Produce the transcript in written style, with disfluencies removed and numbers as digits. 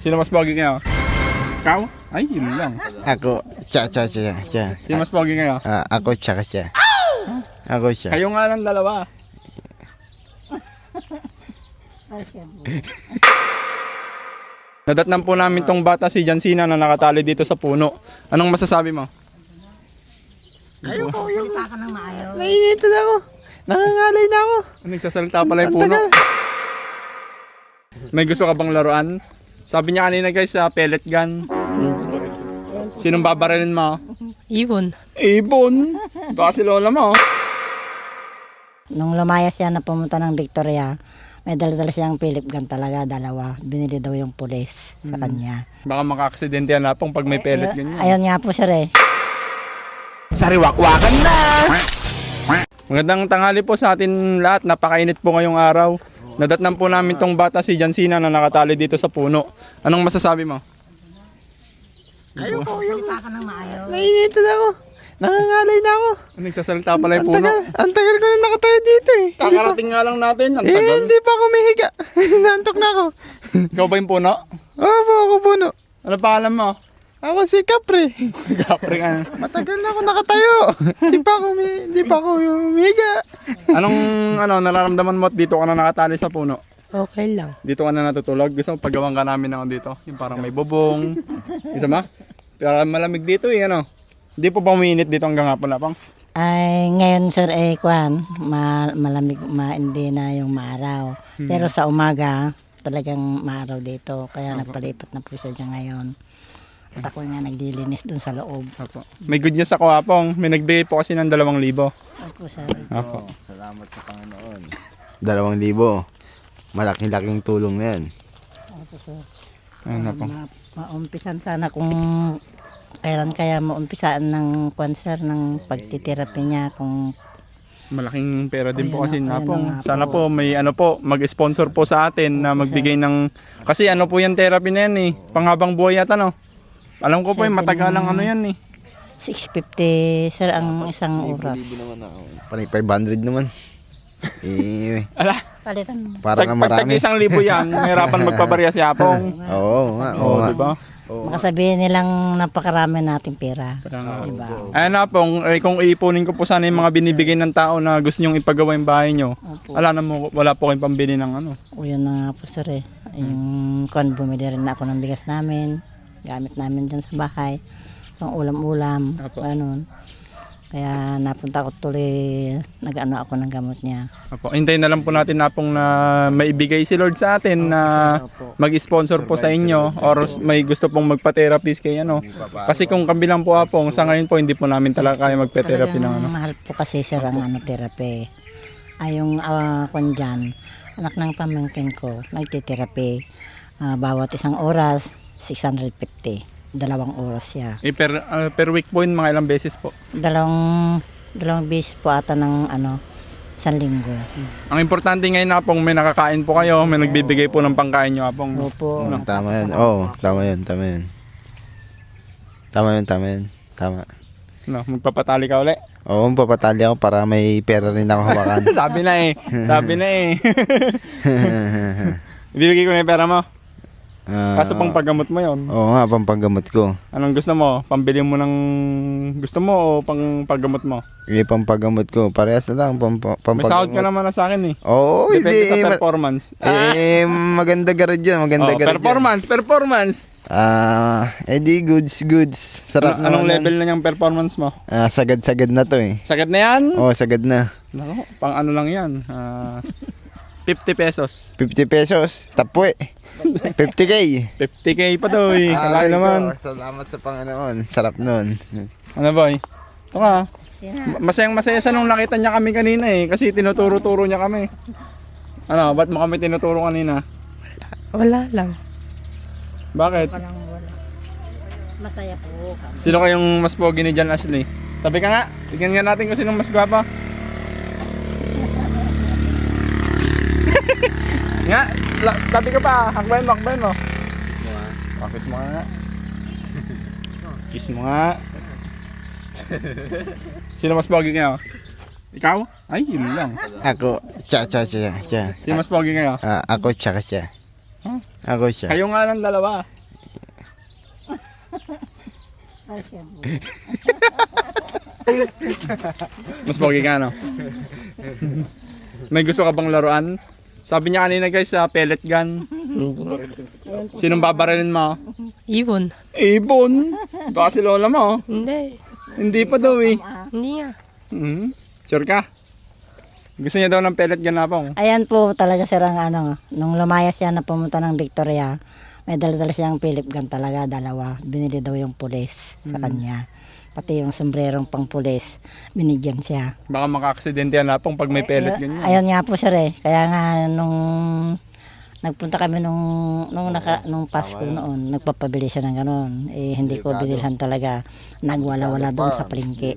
Sino mas pogi kayo? Ikaw? Ay, yun lang. Ako, siya. Sino mas pogi kayo? Ako, siya. Ako siya. Kayo nga lang dalawa. Nadatnan po namin tong bata si Jansina na nakatali dito sa puno. Anong masasabi mo? Ayoko yung salita ka ng maayaw. Naiinito na ako. Nangangalay na ako. Nagsasalita pala yung puno. May gusto ka bang laruan? Sabi niya kanina guys sa pellet gun. Sinong babarilin mo? Ibon. Ibon. Baka si lola mo. Nung lumayas siya na pumunta ng Victoria, may dala-dala siyang Philip gun talaga, dalawa. Binili daw yung pulis sa kanya. Baka maka-aksidente yan pong pag may pellet gun yun. Ayun nga po sir eh. Sariwakwakan na! Magandang tanghali po sa atin lahat. Napakainit po ngayong araw. Nadatnan po namin tong bata si Jansina na nakatali dito sa puno. Anong masasabi mo? Ayoko yung salita ka ng maayaw. Naiinito na ako. Nangangalay na ako. Nagsasalita pala yung puno. Ang tagal ko na nakatayo dito eh. Kakarating nga lang natin. Ang tagal. Hindi pa ako mihiga. Nantok na ako. Ikaw ba yung puno? Opo, ako puno. Ano pangalan mo? Ako si Capri. Gapring ano. Matagal na ako nakatayo. Hindi pa ako humiga. Anong nararamdaman mo at dito ka na nakatali sa puno? Okay lang. Dito ka na natutulog? Gusto mo paggawan ka namin ako dito? Yung parang may bubong. Isa ma? Pero malamig dito eh ano? Hindi po ba umiinit dito hanggang hapon na pang? Ay, ngayon sir eh, malamig, hindi na yung maaraw. Pero sa umaga, talagang maaraw dito. Kaya nagpalipat na po siya dyan ngayon. At ako nga naglilinis dun sa loob. Apo. May good news ako apong. May nagbigay po kasi ng 2,000. Opo sir. Apo. Salamat sa Panginoon. 2,000. Malaking-laking tulong na yan. Opo sir. Ano po? Maumpisan sana kung kailan kaya maumpisaan ng cancer ng pagtiterapi niya kung Malaking pera din po kasi Ayun na na po. nga po. Sana po may mag-sponsor po sa atin na magbigay ng kasi ano po yung therapy na yan eh. Panghabang buhay yata no. Alam ko po yung matagalang ano yan eh. 650 sir ang isang oras. Panay 500 naman. Ala, Palitan mo. Parang nga marami. Pag 1,000 yan, mahirapan magpabarya si Apong. Oo nga. Oo, di ba? Baka sabihin nilang napakarami nating pera. Diba? Ayun na pong, kung iipunin ko po sana yung mga binibigay ng tao na gusto nyong ipagawa yung bahay nyo, Opo. wala po kayong pambili ng ano. O yun na nga po sir eh. Yung bumili rin ako ng bigas namin. Gamit namin dyan sa bahay. Pang ulam-ulam. Opo. Ganun. Kaya napunta ko tuloy, nag-ano ako ng gamot niya. Opo. Hintayin na lang po natin na pong na maibigay si Lord sa atin na mag-sponsor po sa inyo or may gusto pong magpa-therapist kay ano. Kasi kung kabilang po Apong, sa ngayon po hindi po namin talaga kaya magpa-therapy ng ano. Mahal po kasi sir ang therapy. Ay yung kung dyan, anak ng pamangkin ko, nagtitherapy. Bawat isang oras, 650. 2 oras siya. Per week po yun, mga ilang beses po. Dalawang beses po ata ng 1 linggo. Ang importante ngayon Apong, may nakakain po kayo, may nagbibigay po ng pangkain nyo Apong. Opo. Tama yan. Oo, tama yan. Tama. No, magpapatali ka uli. Oo, papatali ako para may pera rin ako hawakan. Sabi na eh. Ibibigay ko na yung pera mo. Kaso pang paggamot mo yon. Oo nga, pampagamot ko. Anong gusto mo? Pambili mo ng gusto mo o pang paggamot mo? Pampagamot ko. Parehas na lang. May sahod ka naman na sa akin eh. Oo, Depende hindi. sa performance. Maganda garad yan. Maganda Oh, garad performance. Di goods. Sarap Anong naman level na yung performance mo? Sagad-sagad na to eh. Sagad na yan? Oo, sagad na. Nako, pang ano lang yan. 50 pesos. 50 pesos. Tapo eh. 50K. 50k pa to eh. Kalaki naman. Salamat sa Panginoon. Sarap nun. Ano boy? Ito ka. Masayang-masaya siya nung nakita niya kami kanina eh. Kasi tinuturo-turo niya kami. Ano, ba't mo kami tinuturo kanina? Wala lang. Bakit? Wala. Masaya po. Sino kayong mas pogi ni John Ashley? Tabi ka nga. Tignan nga natin kung sinong mas gwapa. Nga, tabi ka pa. Hakbayin mo. Kiss mo nga. Kiss mo nga. Sino mas pogi kayo? Ikaw? Ay, yun lang. Ako, siya. Sino mas pogi kayo? Ako, siya. Huh? Ako siya. Kayo nga lang dalawa. Mas pogi ka, no? May gusto ka bang laruan? Sabi niya kanina guys, sa pellet gun. Sinong babarilin mo? Ibon. Ibon. Baka si lola mo. Hindi. Hindi pa daw eh. Hindi nga. Sure ka? Gusto niya daw ng pellet gun na pong. Ayan po talaga sir ang ano, nung lumayas siya na pumunta ng Victoria, may dala-dala siyang Philip gun talaga, dalawa. Binili daw yung pulis sa kanya. Pati yung sombrerong pang pulis, binigyan siya. Baka maka-aksidente na pong pag may pellet gun niya. Ayun nga po sir eh. Kaya nga nung nagpunta kami nung Pasko noon, nagpapabili siya ng gano'n. Eh hindi ko binilhan talaga. Nagwala-wala doon sa palengke.